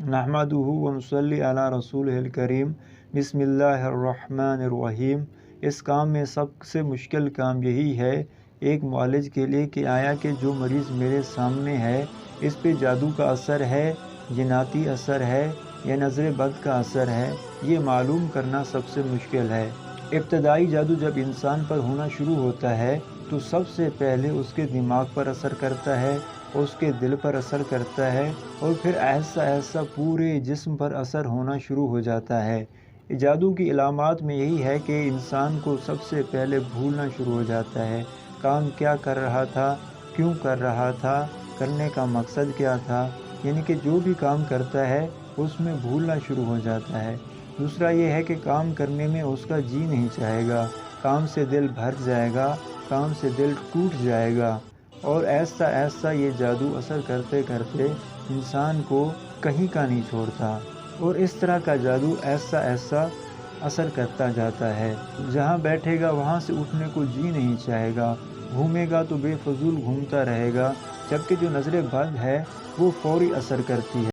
नहमदुहु व नुसल्ली अला रसूलिहिल करीम बिस्मिल्लाहिर्रहमानिर्रहीम। इस काम में सबसे मुश्किल काम यही है एक मुआलिज के लिए कि आया कि जो मरीज़ मेरे सामने है इस पे जादू का असर है, जिनाती असर है या नज़र बद का असर है, ये मालूम करना सबसे मुश्किल है। इब्तदाई जादू जब इंसान पर होना शुरू होता है तो सबसे पहले उसके दिमाग पर असर करता है, उसके दिल पर असर करता है और फिर ऐसा ऐसा पूरे जिस्म पर असर होना शुरू हो जाता है। जादू की इलामात में यही है कि इंसान को सबसे पहले भूलना शुरू हो जाता है, काम क्या कर रहा था, क्यों कर रहा था, करने का मकसद क्या था, यानी कि जो भी काम करता है उसमें भूलना शुरू हो जाता है। दूसरा ये है कि काम करने में उसका जी नहीं चाहेगा, काम से दिल भर जाएगा, काम से दिल टूट जाएगा और ऐसा ऐसा ये जादू असर करते करते इंसान को कहीं का नहीं छोड़ता और इस तरह का जादू ऐसा ऐसा असर करता जाता है, जहाँ बैठेगा वहाँ से उठने को जी नहीं चाहेगा, घूमेगा तो बेफजूल घूमता रहेगा, जबकि जो नज़र बद है वो फौरी असर करती है।